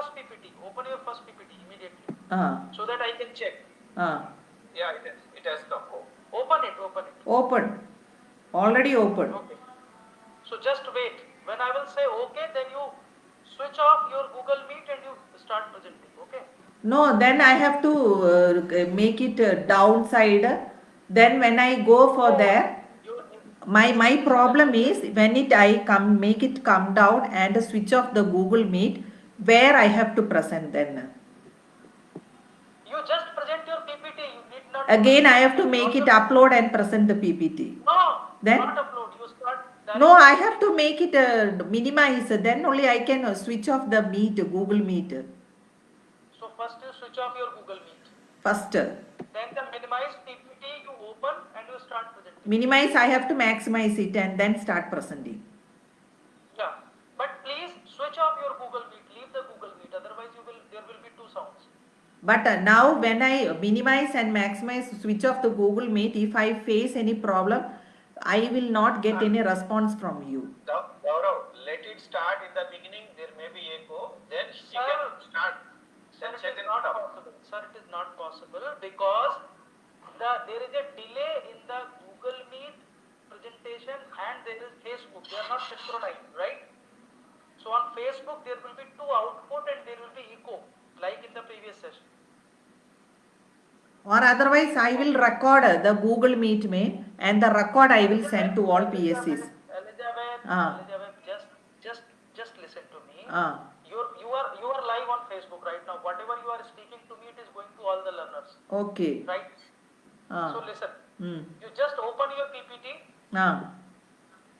first PPT. Open your first PPT immediately. So that I can check. Yeah, it has come. Open it. Open. Already open. Okay. So just wait. When I will say okay, then you switch off your Google Meet and you start presenting. Okay. No, then I have to make it downside. Then when I go for there, my problem is when I make it come down and switch off the Google Meet, where I have to present then. You just present your PPT. You need not. Again, I have to make it upload and present the PPT. No, then not upload. You start. No, I have to make it minimize. Then only I can switch off the Meet, Google Meet. So first you switch off your Google Meet. First. Then the minimize PPT you open and you start presenting. Minimize, I have to maximize it and then start presenting. Yeah, but please switch off your Google Meet. Leave the Google Meet. Otherwise, there will be two sounds. But now when I minimize and maximize, switch off the Google Meet, if I face any problem, I will not get any response from you. Gaurav, let it start in the beginning. There may be echo. Then she can start. Sir, it is not possible. Sir, it is not possible because there is a delay in the Google Meet presentation and there is Facebook. They are not synchronized, right? So on Facebook there will be two output and there will be echo, like in the previous session. Or otherwise, I will record the Google Meet and the record I will send to all PSCs. Elizabeth, just listen to me. You are live on Facebook right now. Whatever you are speaking to me, it is going to all the learners. Okay. Right? So listen. You just open your PPT.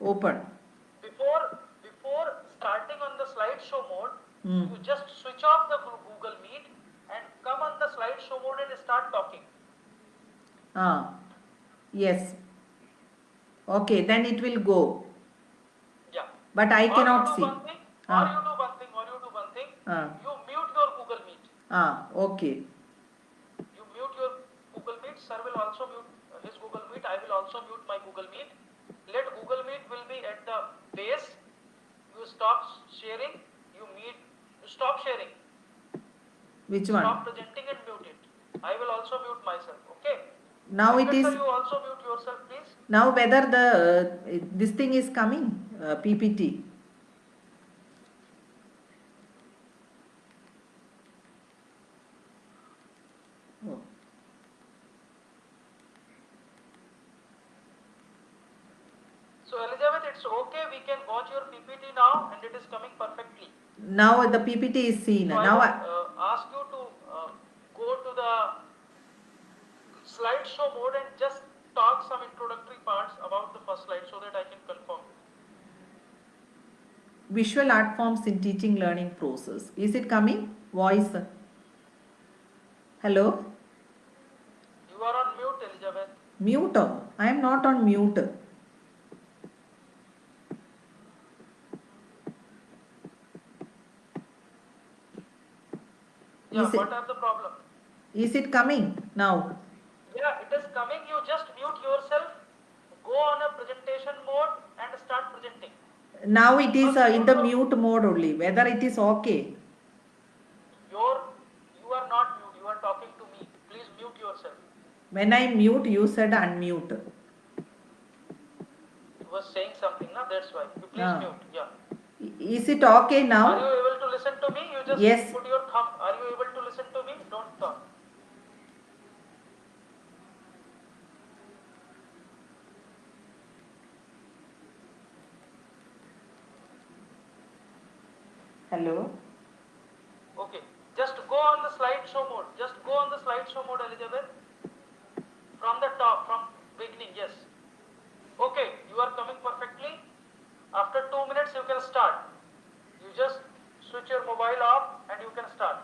Open. Before starting on the slideshow mode, you just switch off the Google Meet and come on the slideshow mode and start talking. Yes. Okay, then it will go. Yeah. But I cannot see. Or you do one thing. You mute your Google Meet. Okay. You mute your Google Meet. Sir will also mute his Google Meet. I will also mute my Google Meet. Let Google Meet will be at the base. You stop sharing. You stop sharing. Which one? Stop presenting and mute it. I will also mute myself. Okay. Now it is. Sir, you also mute yourself, please. Now whether the this thing is coming, PPT. Oh. So Elizabeth, it's okay. We can watch your PPT now, and it is coming perfectly. Now the PPT is seen. So now I ask you to go to the slideshow mode and just talk some introductory parts about the first slide so that I can confirm. Visual art forms in teaching learning process. Is it coming? Voice. Hello? You are on mute, Elizabeth. Mute? I am not on mute. Yeah, what are the problem? Is it coming now? Yeah, it is coming. You just mute yourself, go on a presentation mode and start presenting. Now it is in the mute mode only. Whether it is okay? You are not mute. You are talking to me. Please mute yourself. When I mute, you said unmute. You were saying something, no? That's why. You please mute. Yeah. Is it okay now? Are you able to listen to me? You just put your thumb. Are you able to listen to me? Don't talk. Hello? Okay. Just go on the slideshow mode. Just go on the slideshow mode, Elizabeth. From the top, from beginning, yes. Okay, you are coming perfectly. After 2 minutes, you can start. You just switch your mobile off and you can start.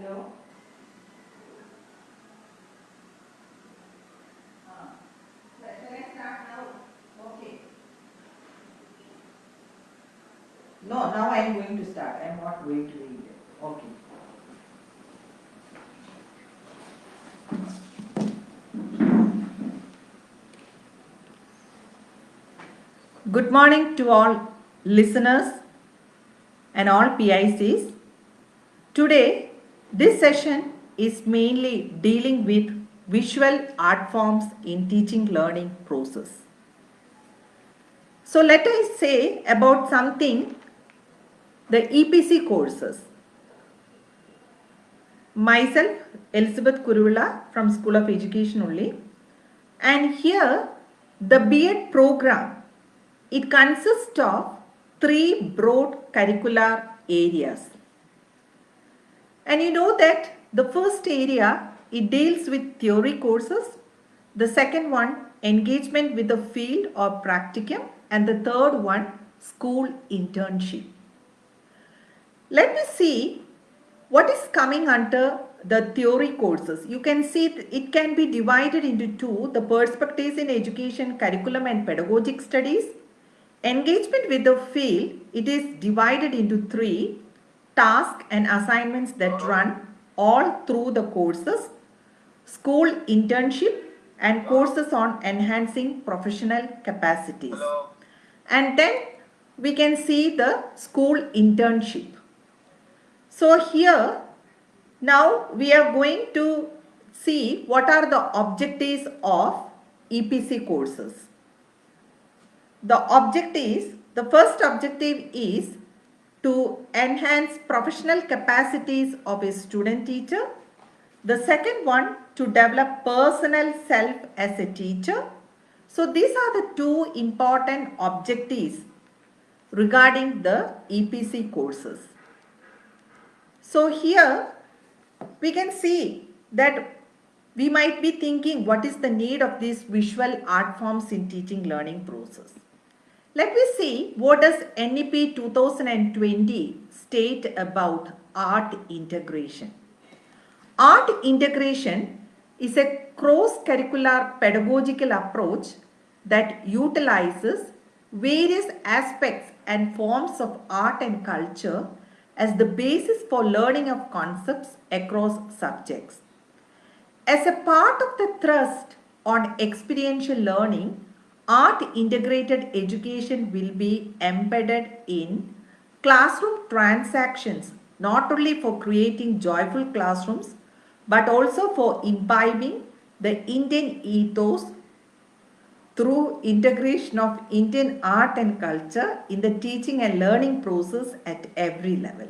Hello? Shall I start now? Okay. No, now I am going to start. I am not going to read it. Okay. Good morning to all listeners and all PICs. Today, this session is mainly dealing with visual art forms in teaching learning process. So let us say about something, the EPC courses. Myself, Elizabeth Kuruvilla from School of Education only. And here, the B.Ed program, it consists of 3 broad curricular areas. And you know that the first area, it deals with theory courses. The second one, engagement with the field or practicum. And the third one, school internship. Let me see what is coming under the theory courses. You can see it can be divided into 2, the perspectives in education, curriculum and pedagogic studies. Engagement with the field, it is divided into 3, tasks and assignments that run all through the courses, school internship and courses on enhancing professional capacities. And then we can see the school internship. So here, now we are going to see what are the objectives of EPC courses. The first objective is to enhance professional capacities of a student teacher. The second one, to develop personal self as a teacher. So these are the 2 important objectives regarding the EPC courses. So here we can see that we might be thinking what is the need of these visual art forms in teaching learning process. Let me see what does NEP 2020 state about art integration. Art integration is a cross-curricular pedagogical approach that utilizes various aspects and forms of art and culture as the basis for learning of concepts across subjects. As a part of the thrust on experiential learning, art integrated education will be embedded in classroom transactions, not only for creating joyful classrooms, but also for imbibing the Indian ethos through integration of Indian art and culture in the teaching and learning process at every level.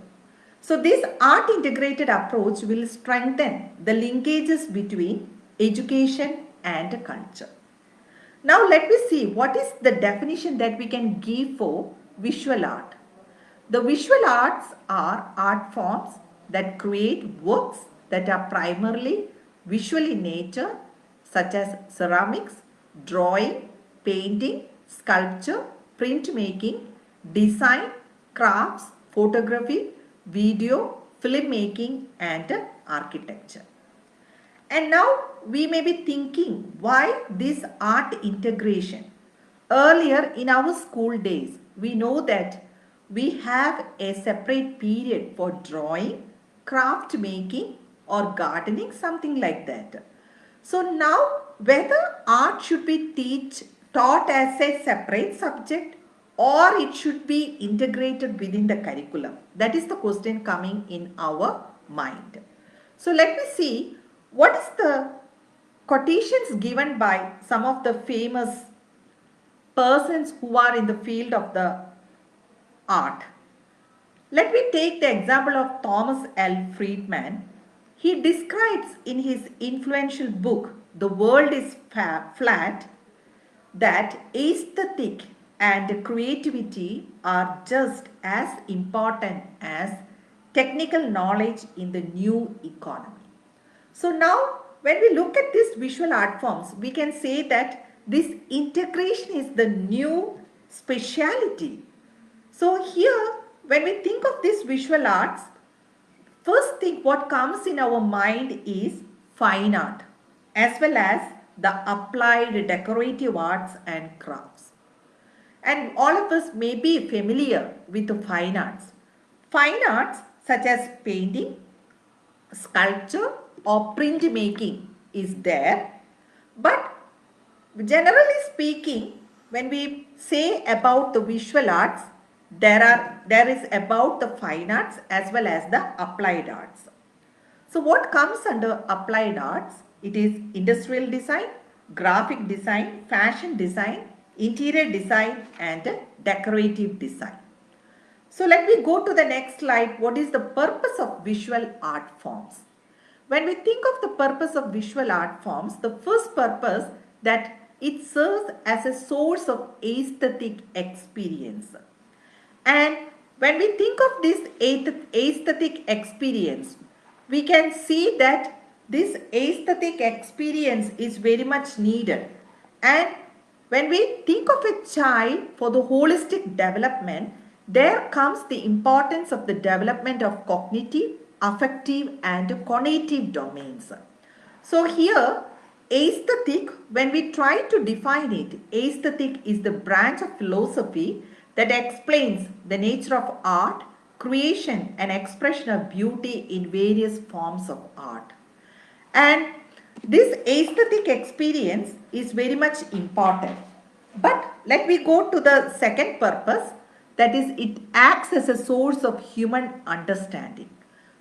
So this art integrated approach will strengthen the linkages between education and culture. Now let me see what is the definition that we can give for visual art. The visual arts are art forms that create works that are primarily visual in nature, such as ceramics, drawing, painting, sculpture, printmaking, design, crafts, photography, video, filmmaking and architecture. And now we may be thinking, why this art integration? Earlier in our school days, we know that we have a separate period for drawing, craft making or gardening, something like that. So now whether art should be taught as a separate subject or it should be integrated within the curriculum. That is the question coming in our mind. So let me see what is the quotations given by some of the famous persons who are in the field of the art. Let me take the example of Thomas L. Friedman. He describes in his influential book, The World is Flat, that aesthetic and creativity are just as important as technical knowledge in the new economy. So now when we look at these visual art forms, we can say that this integration is the new speciality. So here when we think of these visual arts, first thing what comes in our mind is fine art as well as the applied decorative arts and crafts. And all of us may be familiar with the fine arts. Fine arts such as painting, sculpture or printmaking is there. But generally speaking, when we say about the visual arts, there is about the fine arts as well as the applied arts. So what comes under applied arts? It is industrial design, graphic design, fashion design, interior design and decorative design. So let me go to the next slide. What is the purpose of visual art forms? When we think of the purpose of visual art forms, the first purpose that it serves as a source of aesthetic experience. And when we think of this aesthetic experience, we can see that this aesthetic experience is very much needed. And when we think of a child for the holistic development, there comes the importance of the development of cognitive, affective and cognitive domains. So here, aesthetic, when we try to define it, aesthetic is the branch of philosophy that explains the nature of art, creation and expression of beauty in various forms of art. And this aesthetic experience is very much important. But let me go to the second purpose, that is it acts as a source of human understanding.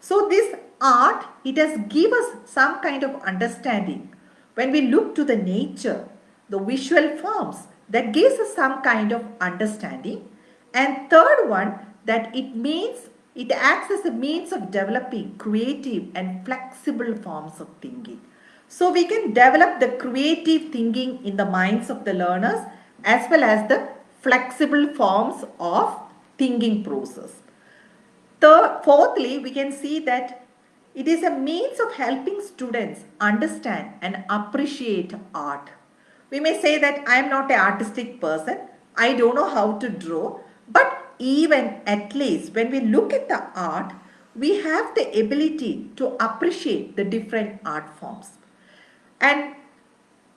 So this art, it has given us some kind of understanding. When we look to the nature, the visual forms, that gives us some kind of understanding. And third one, that it acts as a means of developing creative and flexible forms of thinking. So we can develop the creative thinking in the minds of the learners as well as the flexible forms of thinking process. Fourthly, we can see that it is a means of helping students understand and appreciate art. We may say that I am not an artistic person, I don't know how to draw, but even at least when we look at the art, we have the ability to appreciate the different art forms. And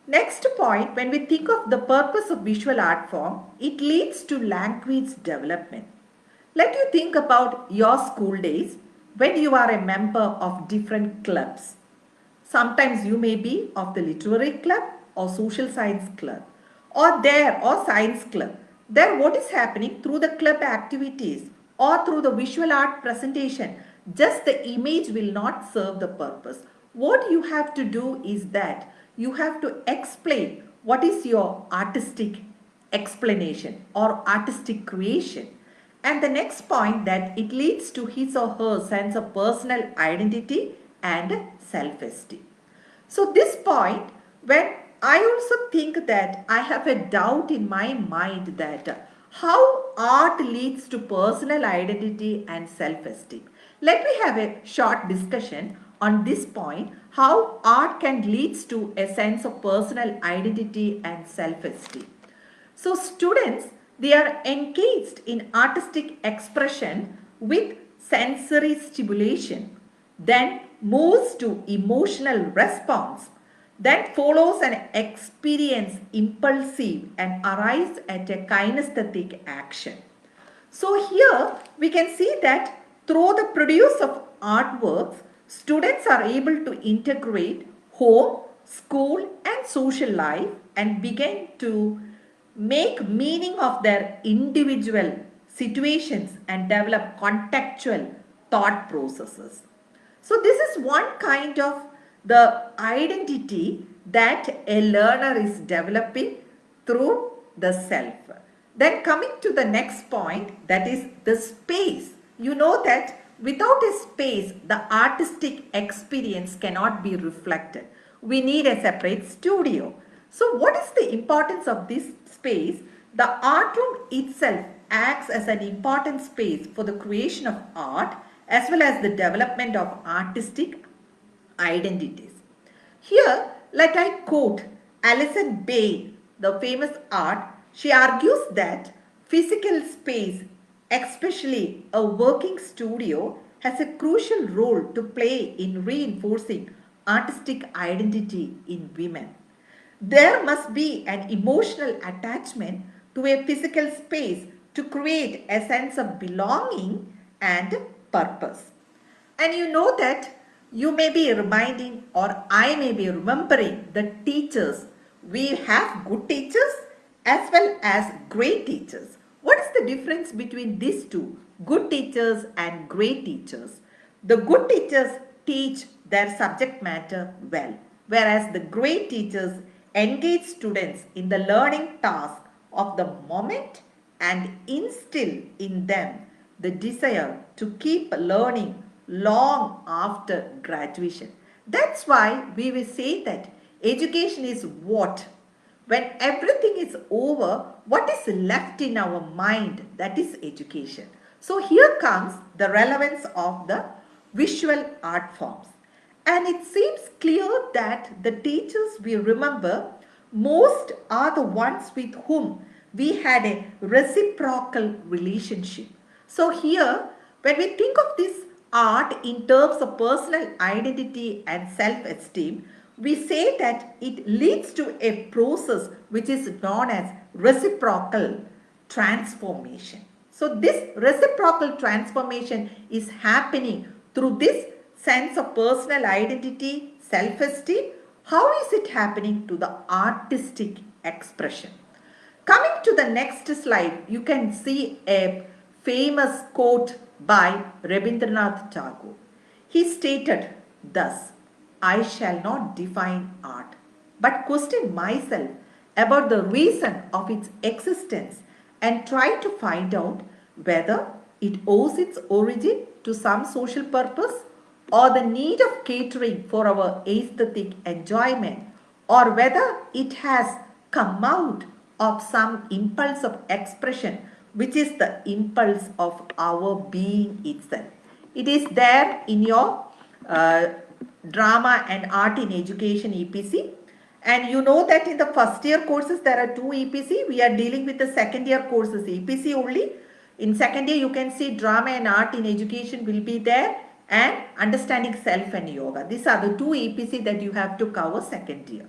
next point, when we think of the purpose of visual art form, it leads to language development. Let you think about your school days when you are a member of different clubs. Sometimes you may be of the literary club or social science club or science club. There what is happening through the club activities or through the visual art presentation, just the image will not serve the purpose. What you have to do is that you have to explain what is your artistic explanation or artistic creation. And the next point, that it leads to his or her sense of personal identity and self-esteem. So this point, when I also think that I have a doubt in my mind that how art leads to personal identity and self-esteem. Let me have a short discussion on this point, how art can lead to a sense of personal identity and self-esteem. So students, they are engaged in artistic expression with sensory stimulation, then moves to emotional response, then follows an experience impulsive and arrives at a kinesthetic action. So here we can see that through the produce of artworks, students are able to integrate home, school and social life and begin to make meaning of their individual situations and develop contextual thought processes. So this is one kind of the identity that a learner is developing through the self. Then coming to the next point, that is the space. You know that without a space, the artistic experience cannot be reflected. We need a separate studio. So what is the importance of this space? The art room itself acts as an important space for the creation of art as well as the development of artistic identities. Here, let I quote Alison Bay, the famous art. She argues that physical space, especially a working studio, has a crucial role to play in reinforcing artistic identity in women. There must be an emotional attachment to a physical space to create a sense of belonging and purpose. And you know that you may be reminding or I may be remembering the teachers. We have good teachers as well as great teachers. What is the difference between these two, good teachers and great teachers? The good teachers teach their subject matter well, whereas the great teachers engage students in the learning task of the moment and instill in them the desire to keep learning long after graduation. That's why we will say that education is what? When everything is over, what is left in our mind? That is education. So here comes the relevance of the visual art forms. And it seems clear that the teachers we remember most are the ones with whom we had a reciprocal relationship. So here, when we think of this art in terms of personal identity and self-esteem, we say that it leads to a process which is known as reciprocal transformation. So this reciprocal transformation is happening through this sense of personal identity, self-esteem. How is it happening to the artistic expression? Coming to the next slide, you can see a famous quote by Rabindranath Tagore. He stated thus, I shall not define art, but question myself about the reason of its existence and try to find out whether it owes its origin to some social purpose or the need of catering for our aesthetic enjoyment, or whether it has come out of some impulse of expression which is the impulse of our being itself. It is there in your uh, drama and art in education EPC. And you know that in the first year courses there are two EPC. We are dealing with the second year courses EPC only. In second year you can see drama and art in education will be there and understanding self and yoga. These are the two EPC that you have to cover second year.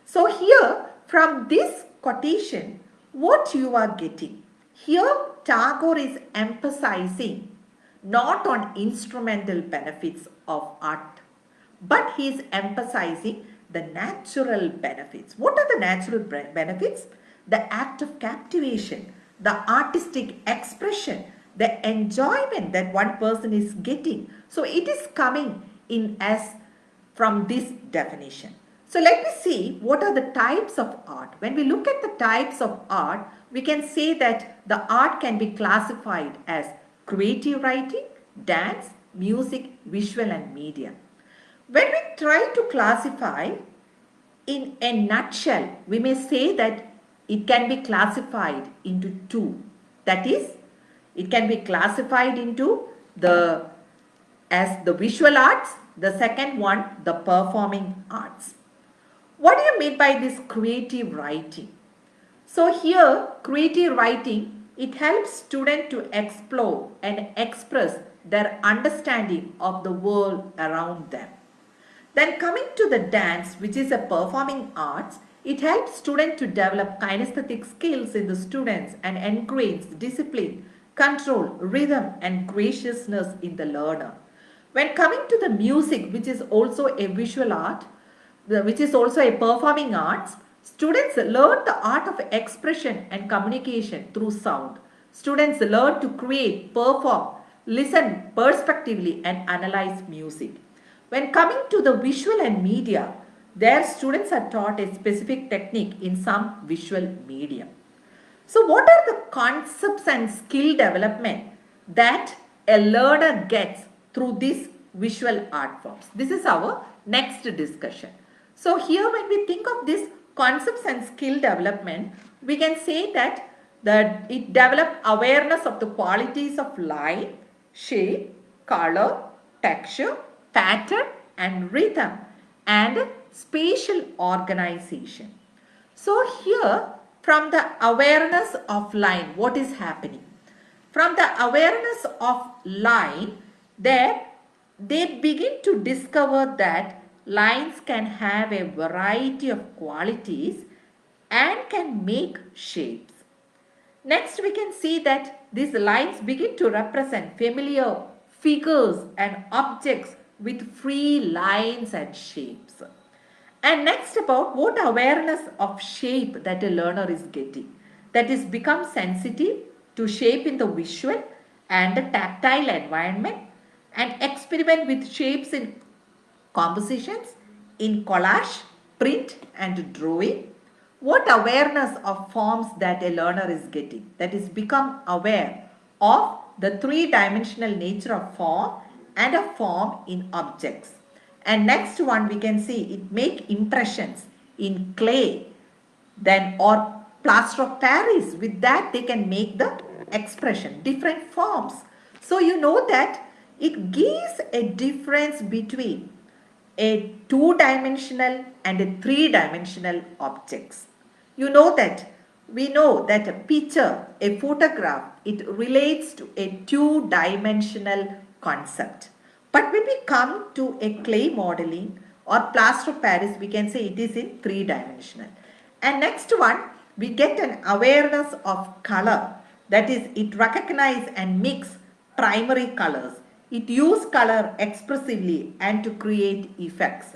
So here from this quotation, what you are getting? Here Tagore is emphasizing not on instrumental benefits of art, but he is emphasizing the natural benefits. What are the natural benefits? The act of captivation, the artistic expression, the enjoyment that one person is getting. So it is coming in as from this definition. So let me see what are the types of art. When we look at the types of art, we can say that the art can be classified as creative writing, dance, music, visual and media. When we try to classify in a nutshell, we may say that it can be classified into two. That is, it can be classified into as the visual arts, the second one, the performing arts. What do you mean by this creative writing? So here, creative writing, it helps students to explore and express their understanding of the world around them. Then coming to the dance, which is a performing arts, it helps students to develop kinesthetic skills in the students and engrains discipline, control, rhythm and graciousness in the learner. When coming to the music, which is also a visual art, which is also a performing arts, students learn the art of expression and communication through sound. Students learn to create, perform, listen perspectively and analyze music. When coming to the visual and media, their students are taught a specific technique in some visual medium. So what are the concepts and skill development that a learner gets through these visual art forms? This is our next discussion. So here when we think of these concepts and skill development, we can say that it develops awareness of the qualities of line, shape, color, texture, pattern and rhythm and spatial organization. So here from the awareness of line, what is happening? From the awareness of line, There, they begin to discover that lines can have a variety of qualities and can make shapes. Next, we can see that these lines begin to represent familiar figures and objects with free lines and shapes. And next, about what awareness of shape that a learner is getting. That is, become sensitive to shape in the visual and the tactile environment and experiment with shapes in compositions, in collage, print and drawing. What awareness of forms that a learner is getting, that is become aware of the three-dimensional nature of form and of form in objects. And next one we can see it make impressions in clay then or plaster of Paris. With that they can make the expression, different forms. So you know that it gives a difference between a two-dimensional and a three-dimensional objects. You know that we know that a picture, a photograph, it relates to a two-dimensional concept. But when we come to a clay modeling or plaster of Paris, we can say it is in three-dimensional. And next one, we get an awareness of color. That is, it recognize and mix primary colors. It use color expressively and to create effects.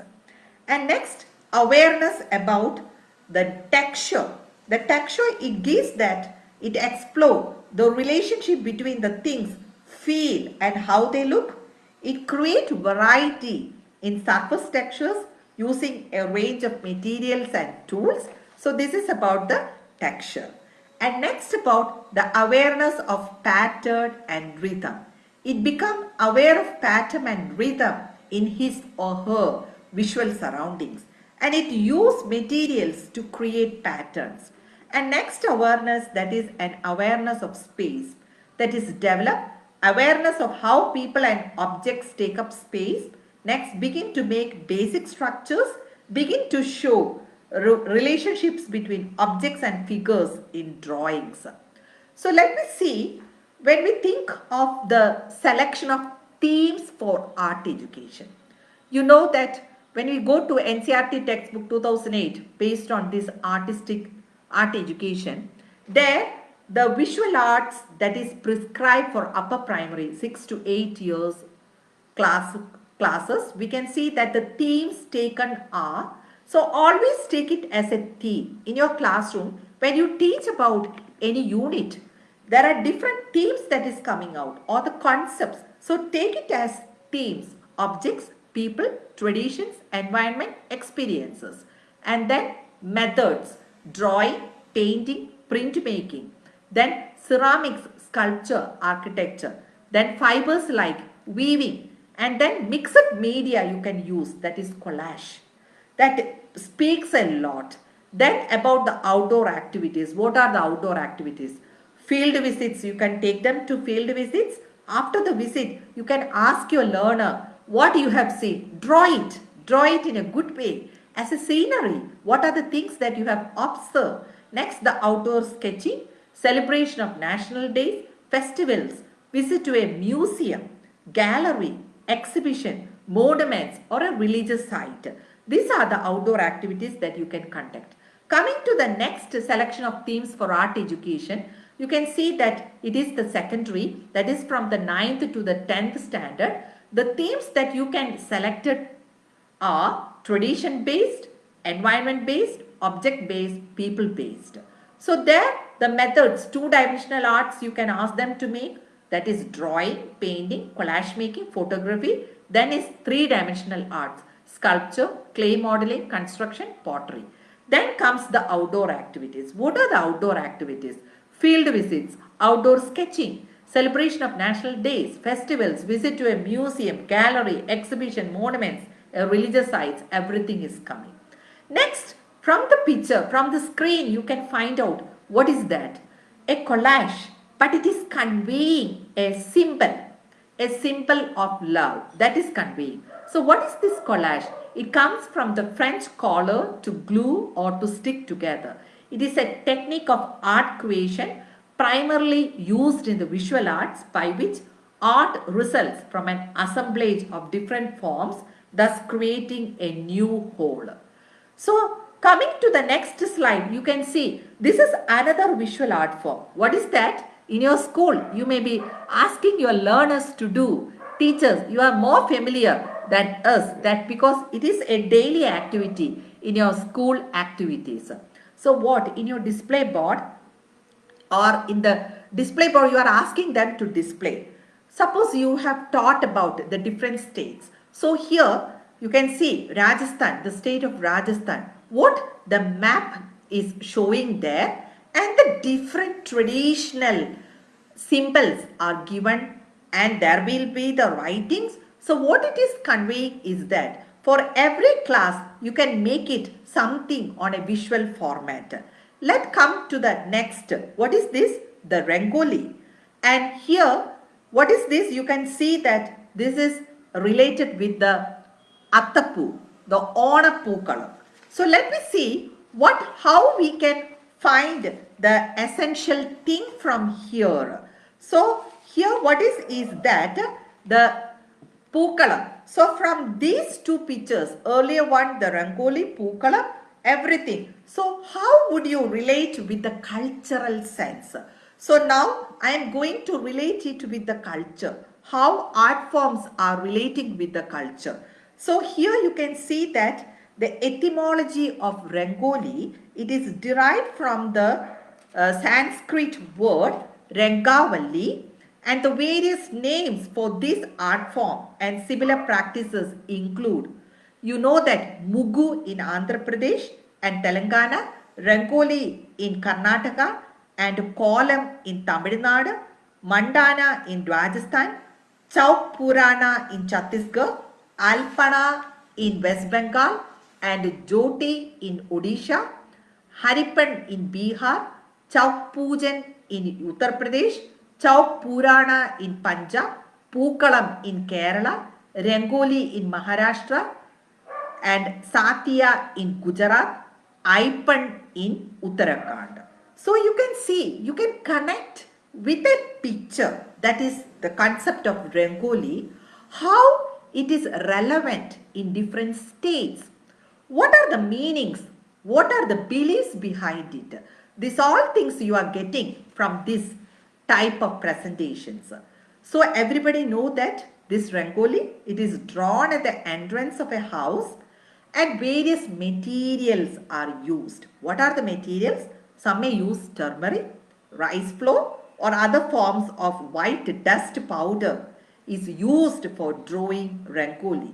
And next, awareness about the texture. The texture it gives that it explore the relationship between the things, feel and how they look. It create variety in surface textures using a range of materials and tools. So this is about the texture. And next about the awareness of pattern and rhythm. It become aware of pattern and rhythm in his or her visual surroundings. And it use materials to create patterns. And next awareness, that is an awareness of space. That is develop awareness of how people and objects take up space. Next, begin to make basic structures, begin to show relationships between objects and figures in drawings. So let me see, when we think of the selection of themes for art education, you know that when we go to NCERT textbook 2008 based on this artistic art education, there the visual arts that is prescribed for upper primary 6 to 8 years classes, we can see that the themes taken are, so always take it as a theme in your classroom. When you teach about any unit, there are different themes that is coming out or the concepts. So take it as themes, objects, people, traditions, environment, experiences. And then methods, drawing, painting, printmaking. Then ceramics, sculpture, architecture. Then fibers like weaving. And then mixed media you can use, that is collage. That speaks a lot. Then about the outdoor activities. What are the outdoor activities? Field visits, you can take them to field visits. After the visit, you can ask your learner what you have seen. Draw it. Draw it in a good way. As a scenery, what are the things that you have observed? Next, the outdoor sketching, celebration of national days, festivals, visit to a museum, gallery, exhibition, monuments or a religious site. These are the outdoor activities that you can conduct. Coming to the next selection of themes for art education, you can see that it is the secondary, that is from the 9th to the 10th standard. The themes that you can select it are tradition based, environment based, object based, people based. So there the methods, two-dimensional arts you can ask them to make, that is drawing, painting, collage making, photography. Then is three-dimensional arts, sculpture, clay modeling, construction, pottery. Then comes the outdoor activities. What are the outdoor activities? Field visits, outdoor sketching, celebration of national days, festivals, visit to a museum, gallery, exhibition, monuments, religious sites, everything is coming. Next, from the picture, from the screen, you can find out what is that? A collage, but it is conveying a symbol of love, that is conveying. So what is this collage? It comes from the French collar to glue or to stick together. It is a technique of art creation primarily used in the visual arts by which Art results from an assemblage of different forms, thus creating a new whole. So, coming to the next slide, you can see this is another visual art form. What is that? In your school, you may be asking your learners to do. Teachers, you are more familiar than us, that because it is a daily activity in your school activities. So what? In your display board, or in the display board you are asking them to display. Suppose you have taught about the different states. So here you can see Rajasthan, the state of Rajasthan, what the map is showing there, and the different traditional symbols are given, and there will be the writings. So what it is conveying is that for every class you can make it something on a visual format. Let's come to the next. What is this? The Rangoli. And here, what is this? You can see that this is related with the Attapu, the Ona Pookalam. So let me see how we can find the essential thing from here. So here what is that the Pookalam. So from these two pictures, earlier one, the Rangoli, Pookalam, everything. So how would you relate with the cultural sense? So now I am going to relate it with the culture. How art forms are relating with the culture. So here you can see that the etymology of Rangoli, it is derived from the Sanskrit word Rangavalli, and the various names for this art form and similar practices include, you know that Mugu in Andhra Pradesh and Telangana, Rangoli in Karnataka, and Kolam in Tamil Nadu, Mandana in Rajasthan, Chauk Purana in Chhattisgarh, Alpana in West Bengal, and Jyoti in Odisha, Haripan in Bihar, Chauk Pujan in Uttar Pradesh, Chauk Purana in Punjab, Pookalam in Kerala, Rangoli in Maharashtra, and Satya in Gujarat, Aipan in Uttarakhand. So you can see, you can connect with a picture, that is the concept of Rangoli, how it is relevant in different states. What are the meanings? What are the beliefs behind it? These all things you are getting from this type of presentations. So everybody know that this Rangoli, it is drawn at the entrance of a house and various materials are used. What are the materials? Some may use turmeric, rice flour, or other forms of white dust powder is used for drawing Rangoli.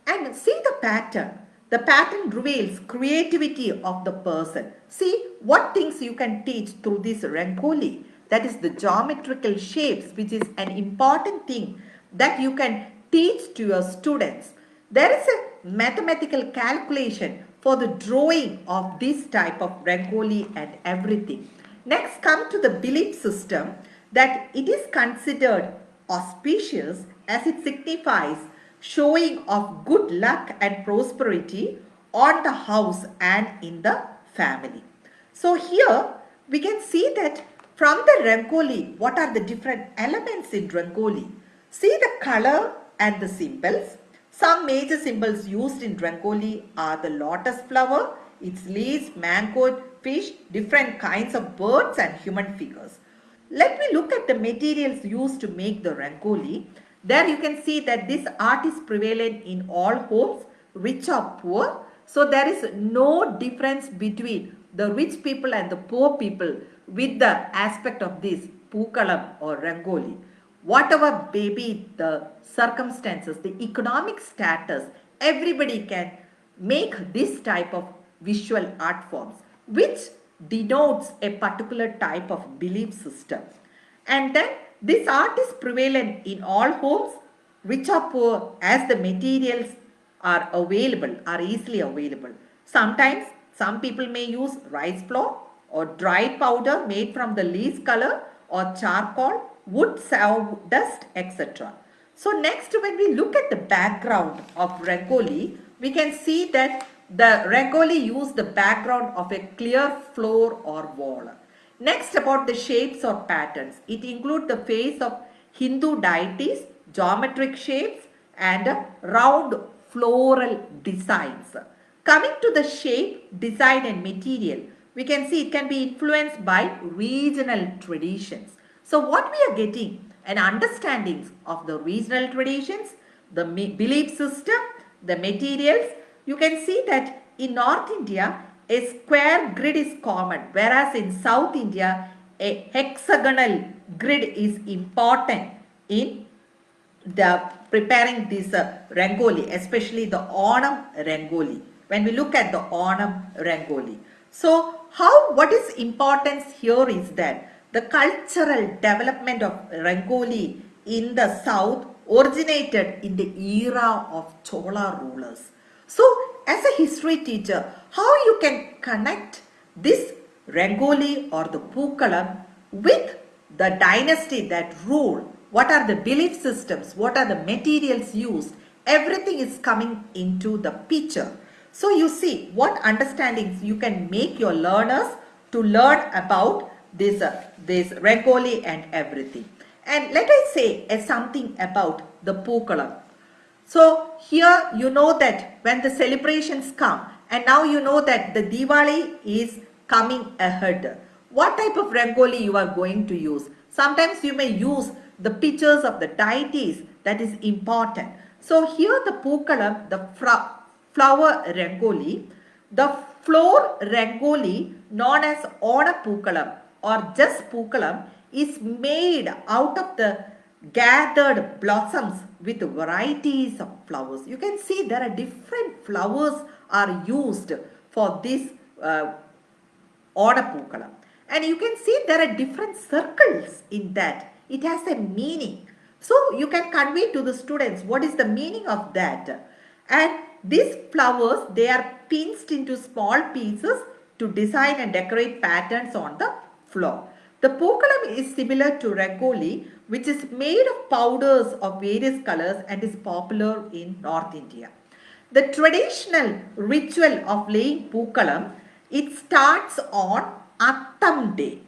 And see the pattern. The pattern reveals creativity of the person. See what things you can teach through this Rangoli. That is the geometrical shapes, which is an important thing that you can teach to your students. There is a mathematical calculation for the drawing of this type of Rangoli and everything. Next, come to the belief system that it is considered auspicious as it signifies showing of good luck and prosperity on the house and in the family. So here we can see that from the Rangoli, what are the different elements in Rangoli? See the color and the symbols. Some major symbols used in Rangoli are the lotus flower, its leaves, mango, fish, different kinds of birds and human figures. Let me look at the materials used to make the Rangoli. There you can see that this art is prevalent in all homes, rich or poor. So there is no difference between the rich people and the poor people with the aspect of this Pookalam or Rangoli. Whatever may be the circumstances, the economic status, everybody can make this type of visual art forms, which denotes a particular type of belief system. And then this art is prevalent in all homes, rich or poor, as the materials are available, are easily available. Sometimes some people may use rice flour or dried powder made from the leaves color or charcoal, wood sawdust, etc. So next, when we look at the background of Rangoli, we can see that the Rangoli used the background of a clear floor or wall. Next, about the shapes or patterns. It includes the face of Hindu deities, geometric shapes, and round floral designs. Coming to the shape, design, and material, we can see it can be influenced by regional traditions. So, what we are getting an understanding of the regional traditions, the belief system, the materials. You can see that in North India, a square grid is common, whereas in South India, a hexagonal grid is important in the preparing this Rangoli, especially the Onam Rangoli. When we look at the Onam Rangoli. So, what is importance here is that the cultural development of Rangoli in the south originated in the era of Chola rulers. So, as a history teacher, how you can connect this Rangoli or the Pookalam with the dynasty that ruled? What are the belief systems? What are the materials used? Everything is coming into the picture. So you see what understandings you can make your learners to learn about this Rangoli and everything. And let us say something about the Pookalam. So here you know that when the celebrations come, and now you know that the Diwali is coming ahead. What type of Rangoli you are going to use? Sometimes you may use the pictures of the deities, that is important. So here the Pookalam, the flower Rangoli, the floor Rangoli known as Ona Pookalam or just Pookalam is made out of the gathered blossoms with varieties of flowers. You can see there are different flowers are used for this Ona Pookalam. And you can see there are different circles in that. It has a meaning. So you can convey to the students what is the meaning of that. And these flowers, they are pinched into small pieces to design and decorate patterns on the floor. The Pookalam is similar to Rangoli, which is made of powders of various colors and is popular in North India. The traditional ritual of laying Pookalam, it starts on Attam day.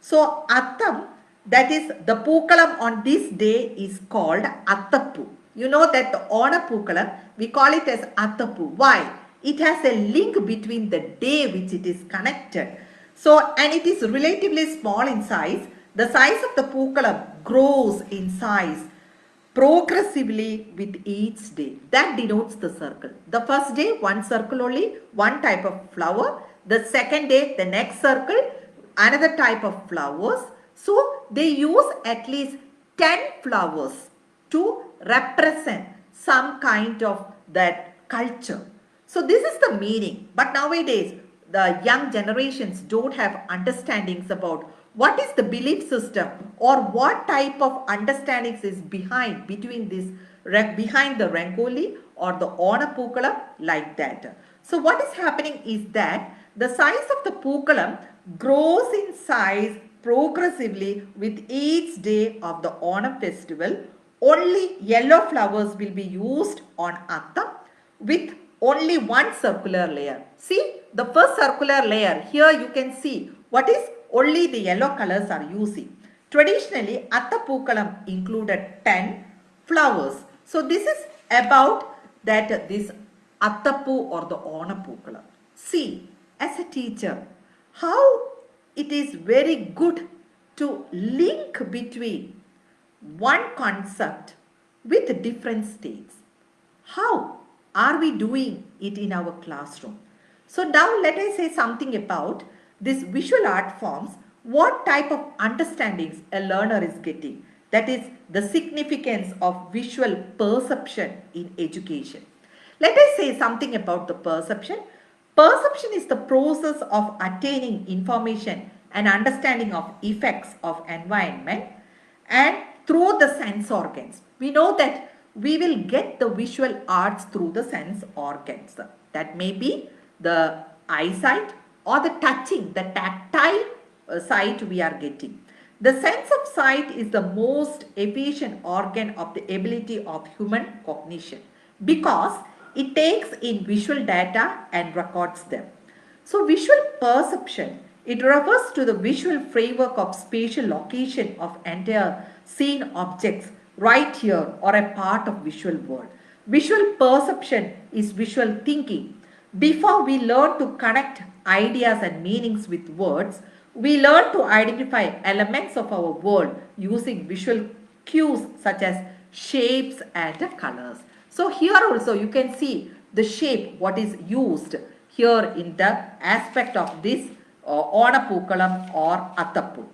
So Attam, that is the Pookalam on this day is called Attappu. You know that the Ona Pookalam, we call it as Attappu. Why? It has a link between the day which it is connected. So, and it is relatively small in size. The size of the Pookalam grows in size progressively with each day. That denotes the circle. The first day, one circle only, one type of flower. The second day, the next circle, another type of flowers. So, they use at least 10 flowers to represent some kind of that culture. So, this is the meaning. But nowadays, the young generations don't have understandings about what is the belief system or what type of understandings is behind between this behind the Rangoli or the Ona Pookalam like that. So what is happening is that the size of the Pookalam grows in size progressively with each day of the Onam festival. Only yellow flowers will be used on Attam with only one circular layer. See the first circular layer, here you can see what is only the yellow colors are using. Traditionally, Atta Pookalam included 10 flowers. So this is about that this Attappu or the Ona Pookalam. See, as a teacher, how it is very good to link between one concept with different states. How are we doing it in our classroom? So now let us say something about this visual art forms, what type of understandings a learner is getting. That is the significance of visual perception in education. Let us say something about the perception. Perception is the process of attaining information and understanding of effects of environment and through the sense organs. We know that we will get the visual arts through the sense organs. That may be the eyesight or the touching, the tactile sight we are getting. The sense of sight is the most efficient organ of the ability of human cognition because it takes in visual data and records them. So visual perception It refers to the visual framework of spatial location of entire scene objects right here or a part of visual world. Visual perception is visual thinking. Before we learn to connect ideas and meanings with words, we learn to identify elements of our world using visual cues such as shapes and colors. So here also you can see the shape what is used here in the aspect of this Ona Pookalam or Attappu.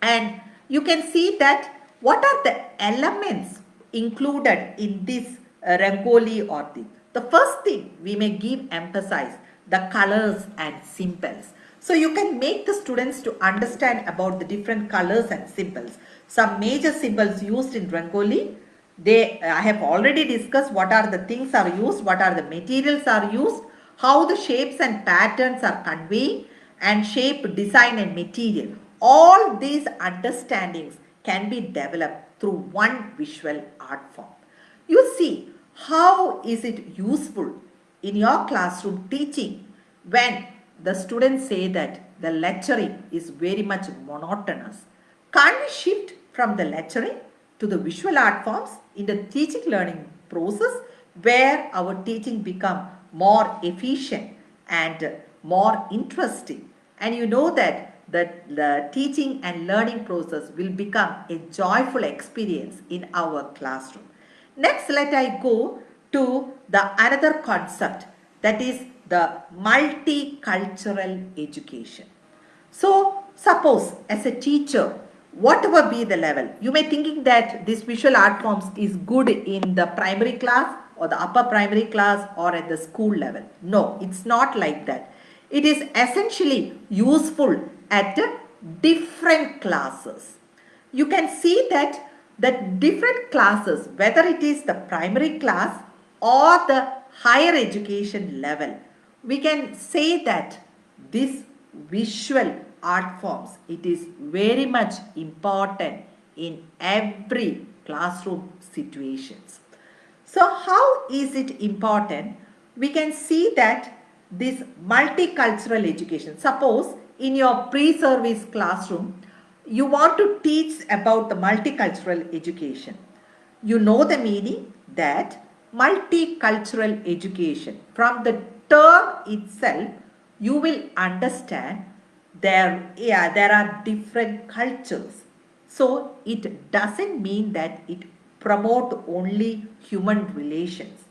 And you can see that what are the elements included in this Rangoli or thing. The first thing we may give emphasize the colors and symbols. So you can make the students to understand about the different colors and symbols. Some major symbols used in Rangoli, I have already discussed what are the things are used, what are the materials are used, how the shapes and patterns are conveyed, and shape, design and material. All these understandings can be developed through one visual art form. You see, how is it useful in your classroom teaching when the students say that the lecturing is very much monotonous? Can't we shift from the lecturing to the visual art forms in the teaching learning process where our teaching become more efficient and more interesting? And you know that the teaching and learning process will become a joyful experience in our classroom. Next, let I go to the another concept, that is the multicultural education. So suppose as a teacher, whatever be the level, you may thinking that this visual art forms is good in the primary class or the upper primary class or at the school level. No, it's not like that. It is essentially useful at different classes. You can see that the different classes, whether it is the primary class or the higher education level, we can say that this visual art forms, it is very much important in every classroom situations. So how is it important? We can see that this multicultural education, suppose in your pre-service classroom, you want to teach about the multicultural education. You know the meaning that multicultural education, from the term itself, you will understand there are different cultures. So it doesn't mean that it promote only human relations.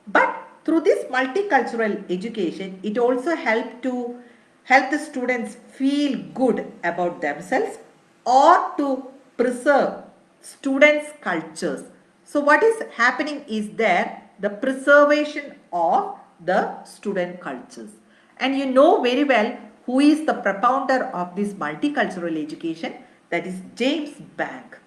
But through this multicultural education, it also help the students feel good about themselves or to preserve students' cultures. So what is happening is there the preservation of the student cultures. And you know very well who is the propounder of this multicultural education, that is James Bank.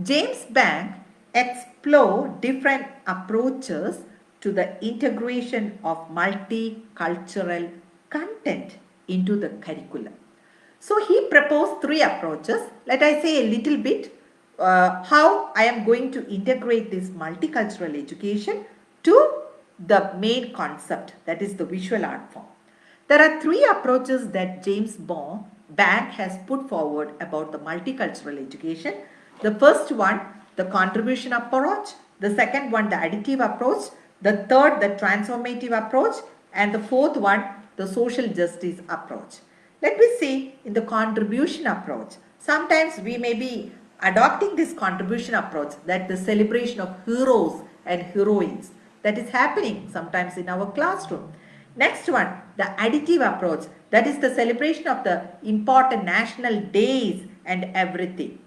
James Bank explored different approaches to the integration of multicultural content into the curriculum. So he proposed three approaches. Let I say a little bit how I am going to integrate this multicultural education to the main concept, that is the visual art form. There are three approaches that James Bank has put forward about the multicultural education. The first one, the contribution approach. The second one, the additive approach. The third, the transformative approach. And the fourth one, the social justice approach. Let me see in the contribution approach. Sometimes we may be adopting this contribution approach, that the celebration of heroes and heroines, that is happening sometimes in our classroom. Next one, the additive approach, that is the celebration of the important national days and everything.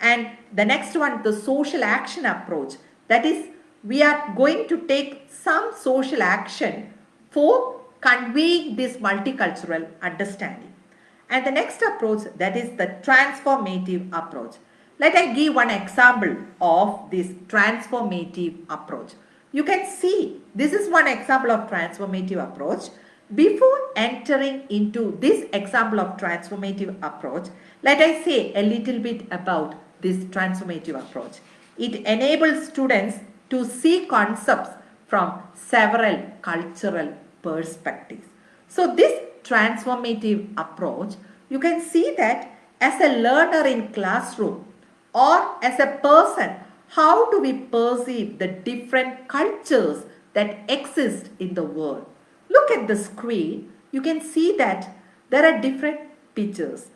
And the next one, the social action approach, that is we are going to take some social action for conveying this multicultural understanding. And the next approach, that is the transformative approach. Let I give one example of this transformative approach. You can see this is one example of transformative approach. Before entering into this example of transformative approach, let I say a little bit about this transformative approach. It enables students to see concepts from several cultural perspectives. So this transformative approach, you can see that as a learner in classroom or as a person, how do we perceive the different cultures that exist in the world? Look at the screen. You can see that there are different pictures.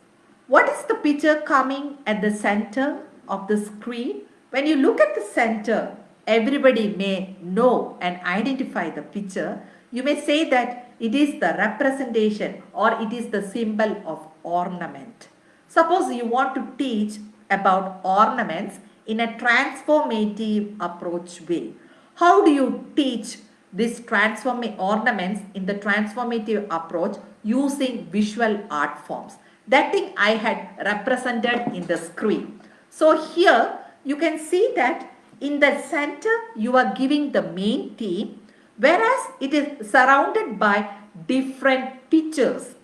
What is the picture coming at the center of the screen? When you look at the center, everybody may know and identify the picture. You may say that it is the representation or it is the symbol of ornament. Suppose you want to teach about ornaments in a transformative approach way. How do you teach these ornaments in the transformative approach using visual art forms? That thing I had represented in the screen. So here you can see that in the center you are giving the main theme, whereas it is surrounded by different pictures.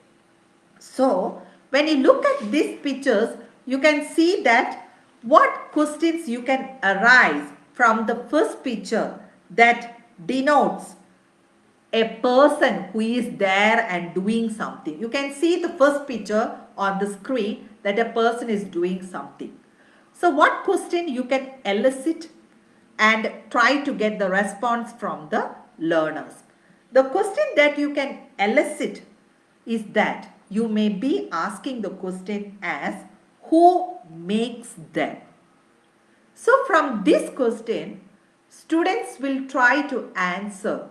So when you look at these pictures, you can see that what questions you can arise from the first picture that denotes a person who is there and doing something. You can see the first picture on the screen that a person is doing something. So what question you can elicit and try to get the response from the learners? The question that you can elicit is that you may be asking the question as who makes them? So from this question, students will try to answer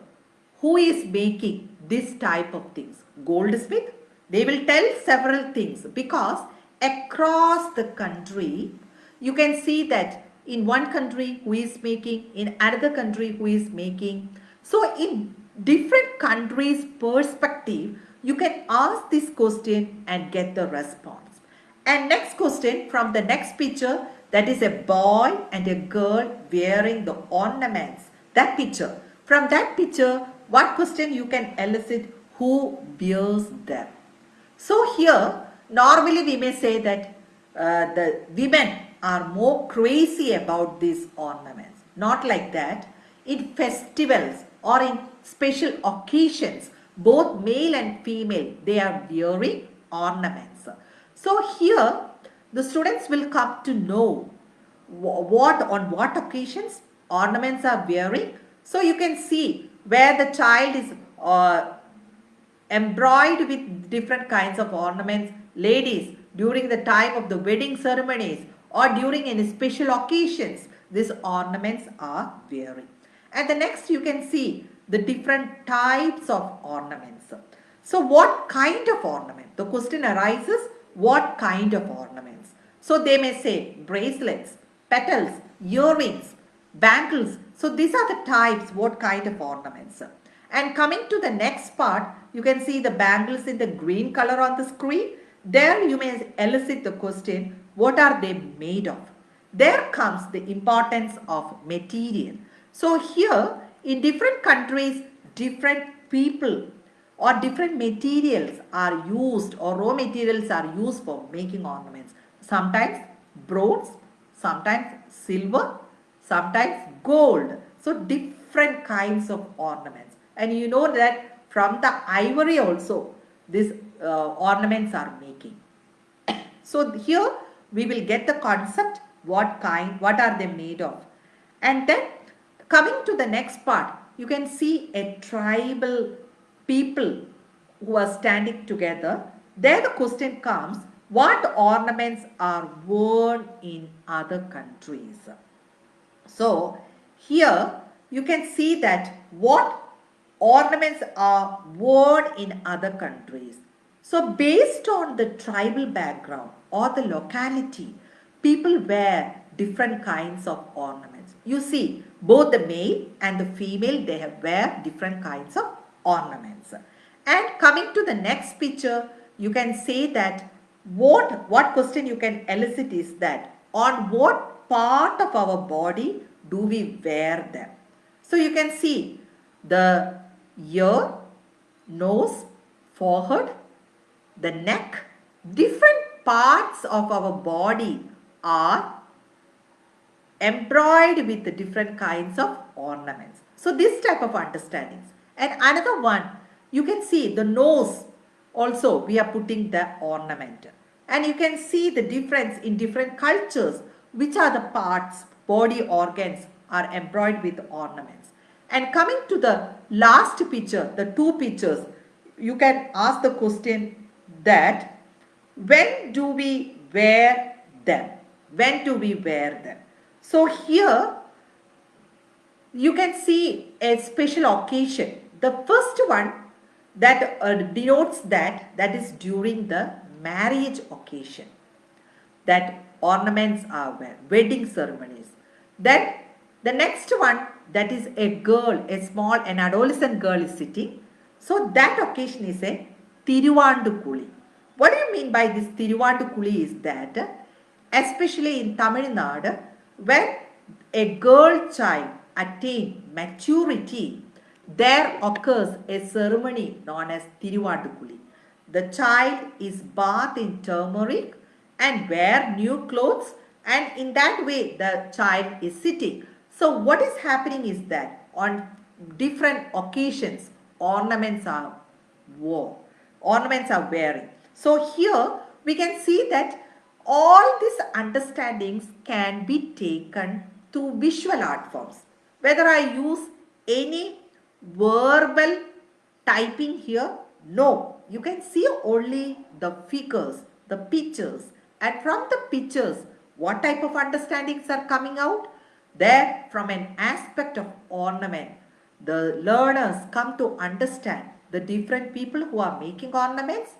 who is making this type of things. Goldsmith, they will tell several things because across the country, you can see that in one country who is making, in another country who is making. So in different countries' perspective, you can ask this question and get the response. And next question from the next picture, that is a boy and a girl wearing the ornaments. That picture. From that picture, what question you can elicit? Who wears them? So here, normally we may say that the women are more crazy about these ornaments. Not like that. In festivals or in special occasions, both male and female, they are wearing ornaments. So here, the students will come to know on what occasions ornaments are wearing. So you can see where the child is embroidered with different kinds of ornaments. Ladies, during the time of the wedding ceremonies or during any special occasions, these ornaments are wearing. And the next you can see the different types of ornaments. So what kind of ornament? The question arises, what kind of ornaments? So they may say bracelets, petals, earrings, bangles. So these are the types, what kind of ornaments. And coming to the next part, you can see the bangles in the green color on the screen. There you may elicit the question, what are they made of? There comes the importance of material. So here in different countries, different people or different materials are used or raw materials are used for making ornaments. Sometimes bronze, sometimes silver, sometimes gold. So different kinds of ornaments. And you know that from the ivory also these ornaments are making. So here we will get the concept, what are they made of. And then coming to the next part, you can see a tribal people who are standing together. There the question comes, what ornaments are worn in other countries? So here you can see that what ornaments are worn in other countries. So based on the tribal background or the locality, people wear different kinds of ornaments. You see, both the male and the female, they have wear different kinds of ornaments. And coming to the next picture, you can say that what question you can elicit is that on what part of our body do we wear them? So you can see the ear, nose, forehead, the neck, different parts of our body are embroidered with the different kinds of ornaments. So this type of understandings. And another one, you can see the nose. also we are putting the ornament. And you can see the difference in different cultures, which are the parts, body organs are embroidered with ornaments. And coming to the last picture, the two pictures, you can ask the question that when do we wear them? When do we wear them? So here you can see a special occasion. The first one that denotes that is during the marriage occasion, that ornaments are wear, wedding ceremonies. Then the next one, that is a girl, a small, an adolescent girl is sitting. So that occasion is a Tiruvandukuli. What do you mean by this Tiruvandukuli is that, especially in Tamil Nadu, when a girl child attain maturity, there occurs a ceremony known as Tiruvandukuli. The child is bathed in turmeric and wear new clothes, and in that way the child is sitting. So what is happening is that on different occasions ornaments are worn, ornaments are wearing. So here we can see that all these understandings can be taken through visual art forms. Whether I use any verbal typing here, no, you can see only the figures, the pictures, and from the pictures what type of understandings are coming out? There, from an aspect of ornament, the learners come to understand the different people who are making ornaments,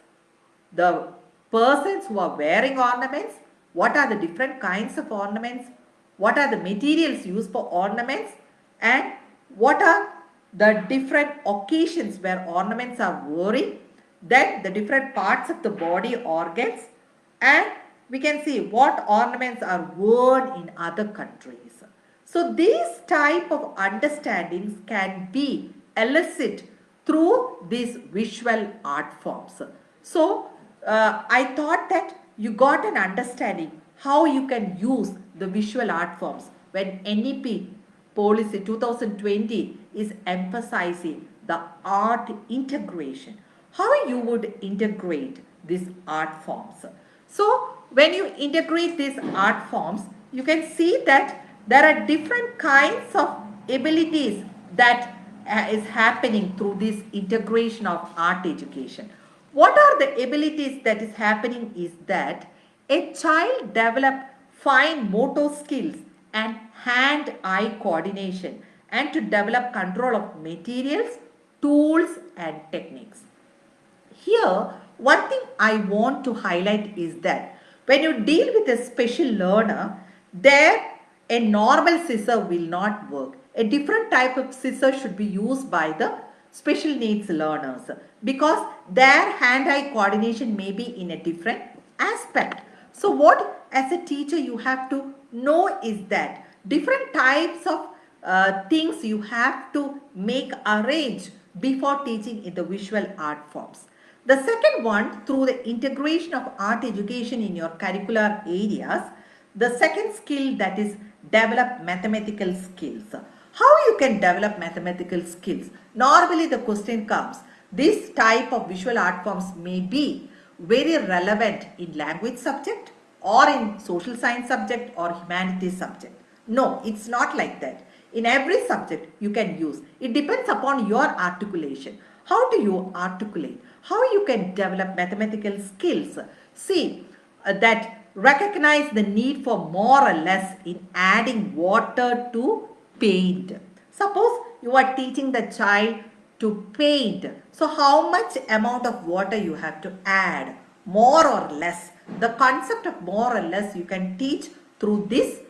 the persons who are wearing ornaments, what are the different kinds of ornaments, what are the materials used for ornaments, and what are the different occasions where ornaments are wearing, then the different parts of the body organs, and we can see what ornaments are worn in other countries. So these type of understandings can be elicited through these visual art forms. So I thought that you got an understanding how you can use the visual art forms when NEP policy 2020 is emphasizing the art integration. How you would integrate these art forms? So when you integrate these art forms, you can see that there are different kinds of abilities that is happening through this integration of art education. What are the abilities that is happening is that a child develop fine motor skills and hand-eye coordination, and to develop control of materials, tools and techniques. Here, one thing I want to highlight is that when you deal with a special learner, there a normal scissor will not work. A different type of scissor should be used by the special needs learners because their hand-eye coordination may be in a different aspect. So what as a teacher you have to know is that different types of things you have to make arrange before teaching in the visual art forms. The second one, through the integration of art education in your curricular areas, the second skill that is develop mathematical skills. How you can develop mathematical skills? Normally the question comes, this type of visual art forms may be very relevant in language subject or in social science subject or humanities subject. No, it's not like that. In every subject you can use. It depends upon your articulation. How do you articulate? How you can develop mathematical skills? See, that recognize the need for more or less in adding water to paint. Suppose you are teaching the child to paint. So how much amount of water you have to add? More or less. The concept of more or less you can teach through this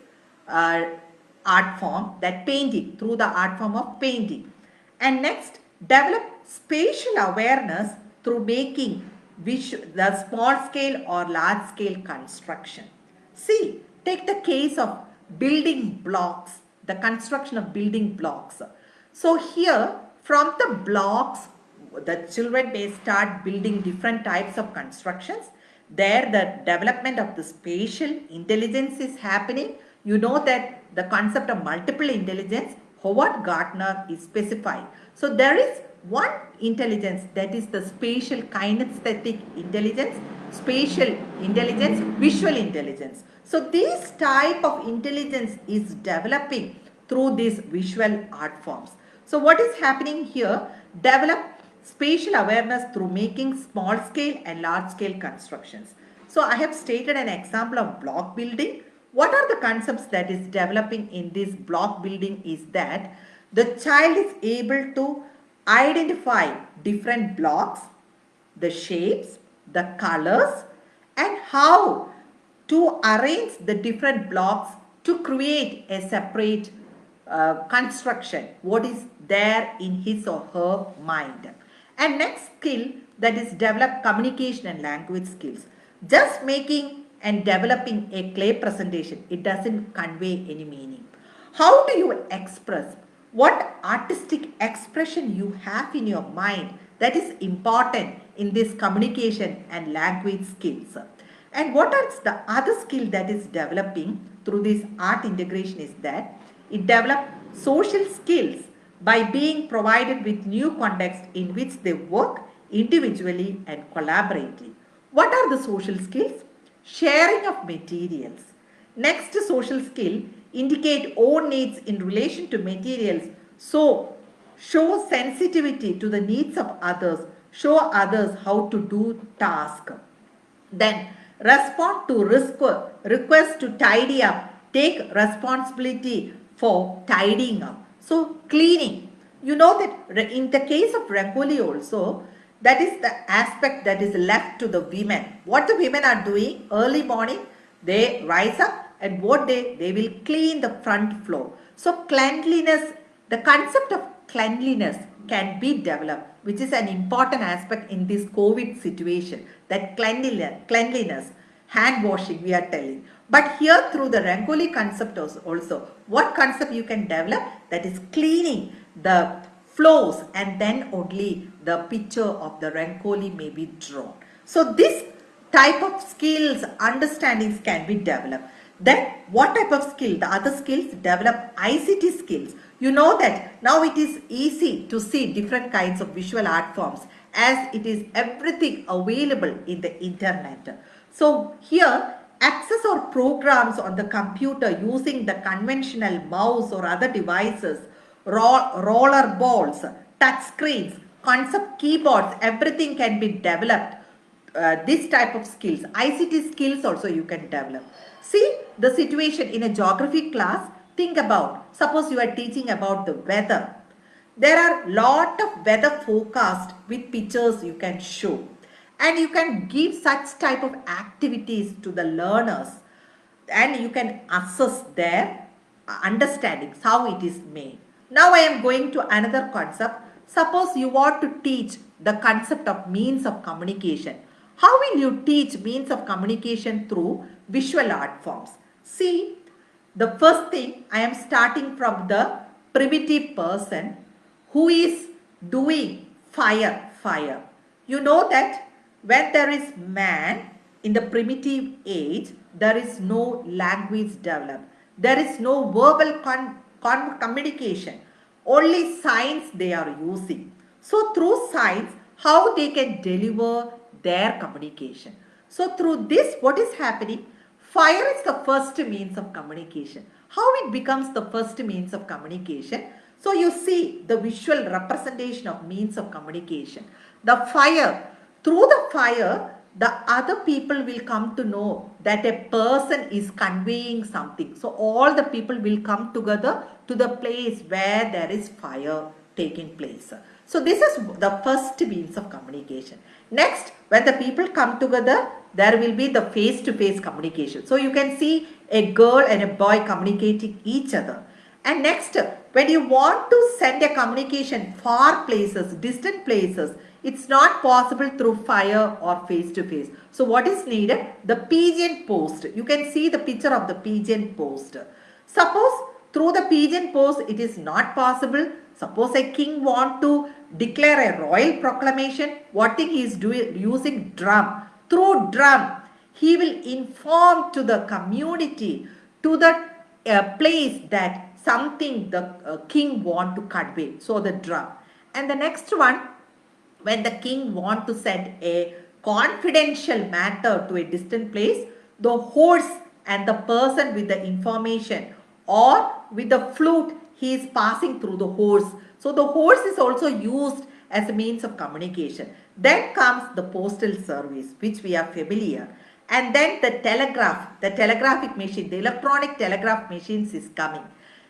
art form, that painting, through the art form of painting. And next, develop spatial awareness through making the small scale or large scale construction. See, take the case of building blocks, the construction of building blocks. So here, from the blocks, the children may start building different types of constructions. There the development of the spatial intelligence is happening. You know that the concept of multiple intelligence, Howard Gardner is specifying. So there is One intelligence, that is the spatial kinesthetic intelligence, spatial intelligence, visual intelligence. So this type of intelligence is developing through these visual art forms. So what is happening here? Develop spatial awareness through making small scale and large scale constructions. So I have stated an example of block building. What are the concepts that is developing in this block building is that the child is able to identify different blocks, the shapes, the colors, and how to arrange the different blocks to create a separate construction, what is there in his or her mind. And next skill, that is develop communication and language skills. Just making and developing a clay presentation, it doesn't convey any meaning. How do you express? What artistic expression you have in your mind, that is important in this communication and language skills. And what is the other skill that is developing through this art integration is that it develops social skills by being provided with new context in which they work individually and collaboratively. What are the social skills? Sharing of materials. Next social skill, indicate own needs in relation to materials. So, show sensitivity to the needs of others. Show others how to do task. Then, respond to request to tidy up. Take responsibility for tidying up. So, cleaning. You know that in the case of Rangoli also, that is the aspect that is left to the women. What the women are doing early morning, they rise up and what they will clean the front floor. So cleanliness, the concept of cleanliness can be developed, which is an important aspect in this COVID situation, that cleanliness, hand washing we are telling. But here through the Rangoli concept also, what concept you can develop, that is cleaning the flows, and then only the picture of the Rangoli may be drawn. So this type of skills, understandings can be developed. Then what type of skill? The other skills, develop ICT skills. You know that now it is easy to see different kinds of visual art forms as it is everything available in the internet. So here access or programs on the computer using the conventional mouse or other devices, roller balls, touch screens, concept keyboards, everything can be developed. This type of skills, ICT skills also you can develop. See the situation in a geography class, think about, suppose you are teaching about the weather. There are lot of weather forecast with pictures you can show. And you can give such type of activities to the learners and you can assess their understandings, how it is made. Now I am going to another concept. Suppose you want to teach the concept of means of communication. How will you teach means of communication through visual art forms? See, the first thing I am starting from the primitive person who is doing fire. You know that when there is man in the primitive age, there is no language developed. There is no verbal communication. Only signs they are using. So through signs, how they can deliver their communication. So through this, what is happening? Fire is the first means of communication. How it becomes the first means of communication? So you see the visual representation of means of communication. The fire, through the fire, the other people will come to know that a person is conveying something. So all the people will come together to the place where there is fire taking place. So this is the first means of communication. Next, when the people come together, there will be the face-to-face communication. So you can see a girl and a boy communicating each other. And next, when you want to send a communication far places, distant places, it's not possible through fire or face-to-face. So what is needed? The pigeon post. You can see the picture of the pigeon post. Suppose through the pigeon post it is not possible. Suppose a king want to declare a royal proclamation. What thing he is doing? Using drum. Through drum, he will inform to the community, to the place that something the king want to convey. So the drum. And the next one, when the king want to send a confidential matter to a distant place, the horse and the person with the information, or with the flute, he is passing through the horse. So the horse is also used as a means of communication. Then comes the postal service, which we are familiar. And then the telegraph, the telegraphic machine, the electronic telegraph machines is coming.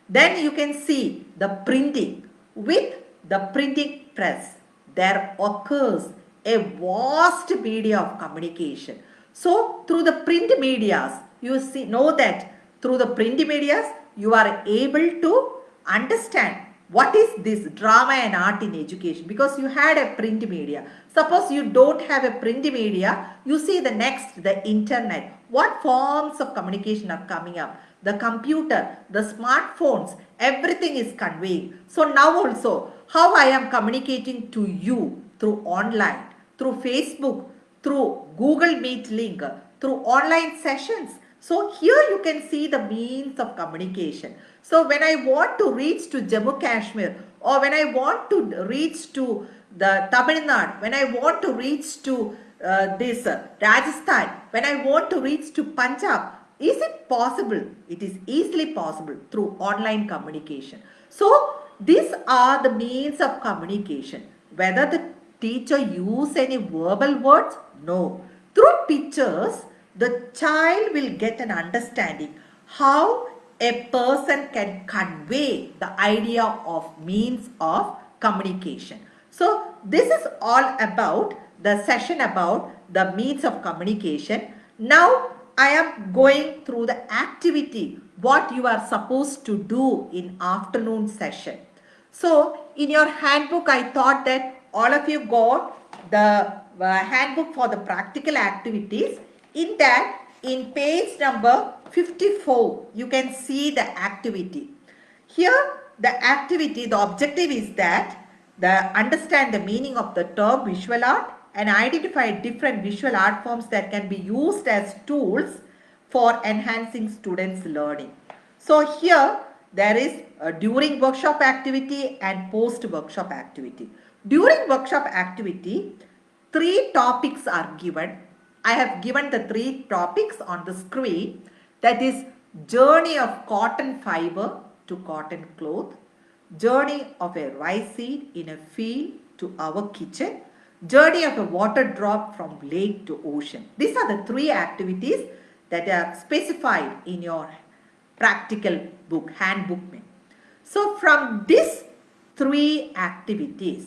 Then you can see the printing. With the printing press, there occurs a vast media of communication. So through the print medias, you see, know that through the print medias, you are able to understand what is this drama and art in education, because you had a print media. Suppose you don't have a print media, you see the next, the internet. What forms of communication are coming up? The computer, the smartphones, everything is conveying. So now also, how I am communicating to you through online, through Facebook, through Google Meet link, through online sessions. So here you can see the means of communication. So when I want to reach to Jammu Kashmir, or when I want to reach to the Tamil Nadu, when I want to reach to this Rajasthan, when I want to reach to Punjab, is it possible? It is easily possible through online communication. So these are the means of communication. Whether the teacher use any verbal words? No. Through pictures, the child will get an understanding how a person can convey the idea of means of communication. So this is all about the session about the means of communication. Now I am going through the activity, what you are supposed to do in afternoon session. So in your handbook, I thought that all of you got the handbook for the practical activities. In that, in page number 54, you can see the activity. Here, the activity, the objective is that understand the meaning of the term visual art and identify different visual art forms that can be used as tools for enhancing students' learning. So here there is a during workshop activity and post workshop activity. During workshop activity, 3 topics are given. I have given the 3 topics on the screen, that is journey of cotton fiber to cotton cloth, journey of a rice seed in a field to our kitchen, journey of a water drop from lake to ocean. These are the 3 activities that are specified in your practical book, handbook. So from these 3 activities,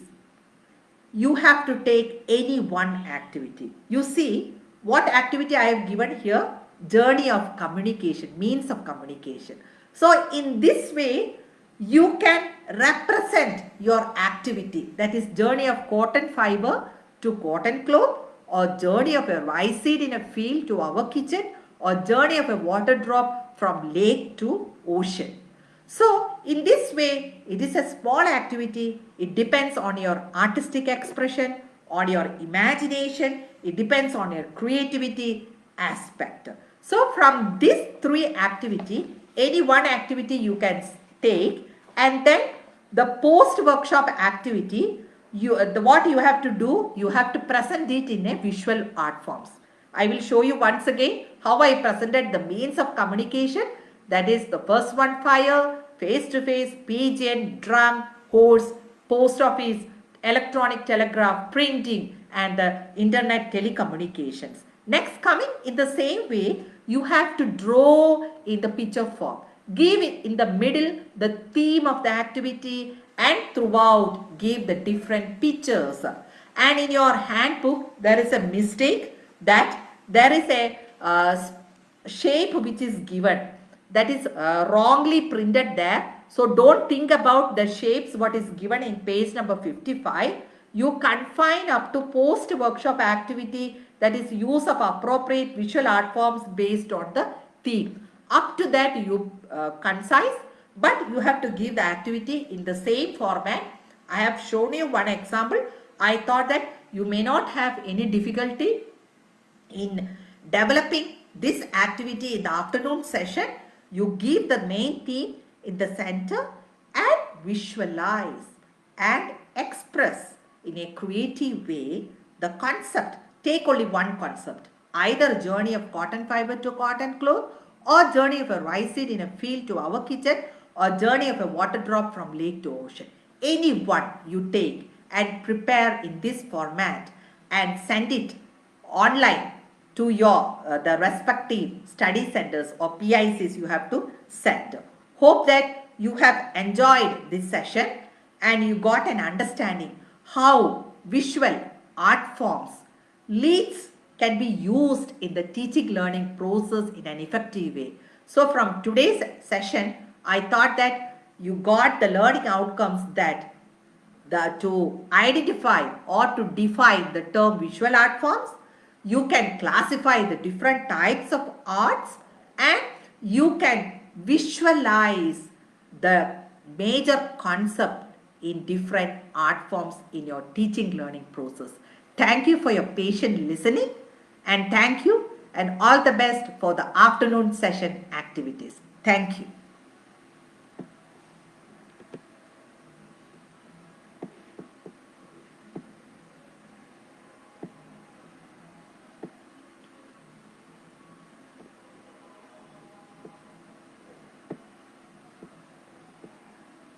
you have to take any one activity. You see what activity I have given here? Journey of communication, means of communication. So in this way, you can represent your activity, that is journey of cotton fiber to cotton cloth, or journey of a rice seed in a field to our kitchen, or journey of a water drop from lake to ocean. So in this way, it is a small activity. It depends on your artistic expression, on your imagination. It depends on your creativity aspect. So from these 3 activity, any one activity you can take, and then the post workshop activity, what you have to do, you have to present it in a visual art forms. I will show you once again how I presented the means of communication. That is the first one, fire, face-to-face, pigeon, drum, horse, post office, electronic telegraph, printing, and the internet telecommunications. Next, coming in the same way, you have to draw in the picture form. Give it in the middle the theme of the activity, and throughout give the different pictures. And in your handbook, there is a mistake that there is a shape which is given, that is wrongly printed there. So don't think about the shapes what is given in page number 55. You confine up to post workshop activity, that is use of appropriate visual art forms based on the theme. Up to that you concise, but you have to give the activity in the same format. I have shown you one example. I thought that you may not have any difficulty in developing this activity in the afternoon session. You give the main theme in the center and visualize and express in a creative way the concept. Take only one concept, either journey of cotton fiber to cotton cloth, or journey of a rice seed in a field to our kitchen, or journey of a water drop from lake to ocean. Any one you take and prepare in this format and send it online to your the respective study centers or PICs you have to send. Hope that you have enjoyed this session and you got an understanding how visual art forms leads can be used in the teaching learning process in an effective way. So from today's session, I thought that you got the learning outcomes that to identify or to define the term visual art forms, you can classify the different types of arts, and you can visualize the major concept in different art forms in your teaching learning process. Thank you for your patient listening, and thank you and all the best for the afternoon session activities. Thank you.